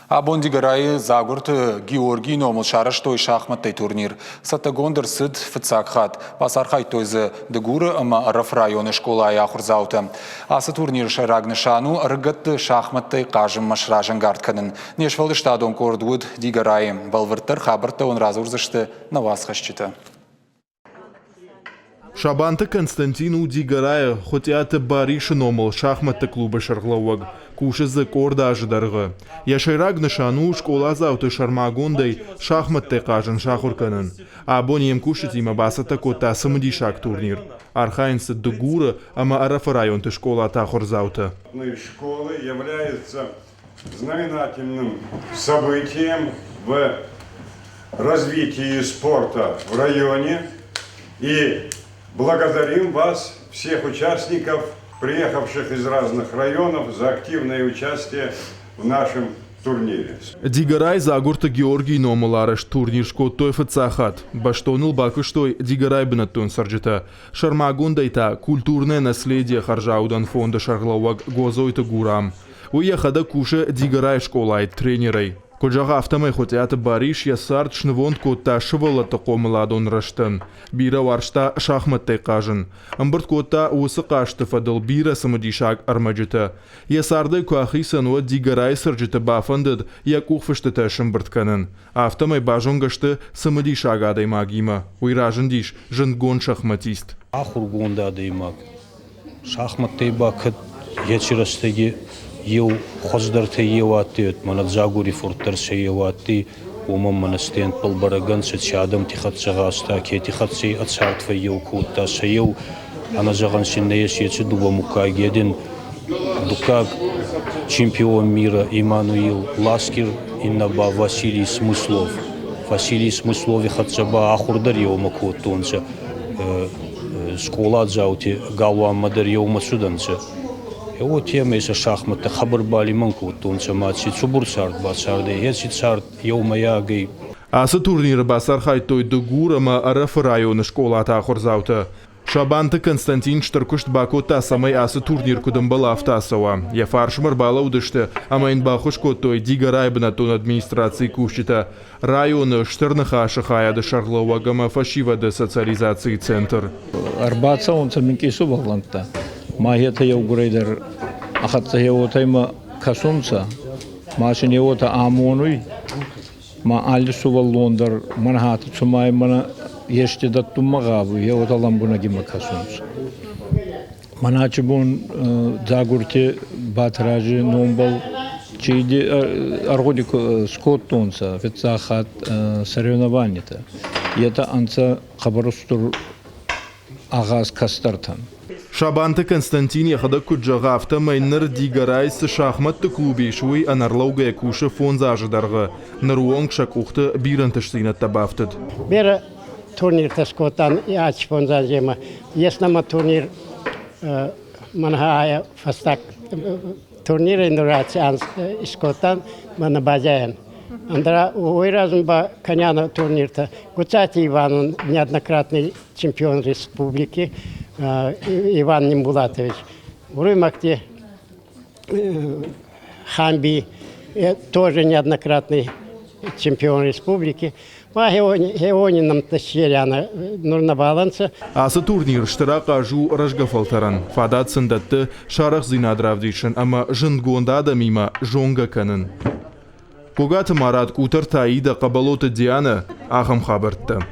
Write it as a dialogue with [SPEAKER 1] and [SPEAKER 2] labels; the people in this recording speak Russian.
[SPEAKER 1] Абондигарай Загурт Георгий Номул Шараштой шахматный турнир. Сатагондер сыд фцакхат. Пасархай тойзы дегуры ама Раф районы школа аяхурзаута. Асы турнир шарагнышану рыгат шахматный кажым машражан гартканын. Нешвалды штадом кордуд дигарай. Балвыртар хабарта он разурзышты на вас хащита.
[SPEAKER 2] Шабанта Константину Дигарая, хотя Бариши Номул шахматный клуба Шарлауаг. Кушызы корда ажыдарғы. Яшайраг нышану школа зауты шармагондай шахматты кажын шахурканын. Абонем кушать има басата кота самодишак турнир. Архаинцы дегура, ама Арафа районты школа тахур зауты.
[SPEAKER 3] Школы является знаменательным событием в развитии спорта в районе. И благодарим вас, всех участников, приехавших из разных районов, за активное участие в нашем турнире.
[SPEAKER 2] Дигарай Загурта Георгий Номуларыш турнир шкоттой фацахат. Баштонул бакыштой Дигарай бинаттун сарджита. Шармагундайта культурное наследие Харжаудан фонда Шарлауаг гозойта гурам. Уехада куша Дигарай школайт тренерой. Коджага автомай хотя Бариш ясарт шнвонд кота швала тако младон раштан. Бира варшта шахматтай кажын. Амбырт кота усы кашты фадыл бира самадишак армаджита. Ясарды куахи сануа Дигарай сарджита бафандыд як ухфышты шымбырт канын. Автомай бажонгашты самадишак адай магима. Уйражын диш жынгон шахматист.
[SPEAKER 4] Ахургонда адай маг. Шахматтай бакыт ячырастаги Ел хоздарты еватыт, мана Загури фуртарсы еваты, умам манастен полбараган сечадам тихатсагаста, кетихатси отсартва ел кутта саел, ана заган синнеяс ечи дуба мукагедин, дукаг чемпион мира Имануил Ласкир, иннаба Василий Смыслов. Василий Смыслов хатсаба ахурдар евма куттунца, школа заути галуам мадар евма суданца. Вот тема из шахмата хабарбали манку тунца матчи цубурсард басарде ецицард еумаягай.
[SPEAKER 2] Асы турниры басархай той дегура ма Арафа районы школа тахурзаута. Шабанта Константин Штаркушт бакота самай асы турнир кудамбала автасова. Я фаршмар бала удышты, амайн бахушко той Дигарай бнатон администрации кушчита. Районы Штарнаха шахая да Шарлауагама фашива социализации центр.
[SPEAKER 5] Арбаца он саминкису баланта. Махета явгурайдар ахатта явотайма касумца, машин явота амонуй, ма алису валлондар манхата цумай мана еште датту магаву явота ламбунагима касумца. Маначибун Загурте батражи номбал чиди аргодик скоттунца фецахат соревнованита. Это анца хабарустур агаз кастартан.
[SPEAKER 2] Шабанта Константин яхада куджага автомайнер Дигарай с шахматты клубе шуй анарлауга якуша фон зажидарга. Наруонг шакухта биранташсина табафтыд.
[SPEAKER 6] Бера турнир таскотан яч фон зажима. Еснама турнир манхая фастак турнир индураци анс скотан мана базян. Андра уйразм ба коняна турнирта. Гуцати Иван неоднократный чемпион республики. Иван Нимбулатович. В Рымахте Хамби тоже неоднократный чемпион республики. Геонином Тащеряна нужно баланса.
[SPEAKER 2] Асы турнир штырака жу рожгафалтаран. Фадат сындатты шарах зинадравдишын, ама жынгонда адамима жонга канын. Когаты Марат Кутар Таида Кабалота Диана Ахам Хабартта.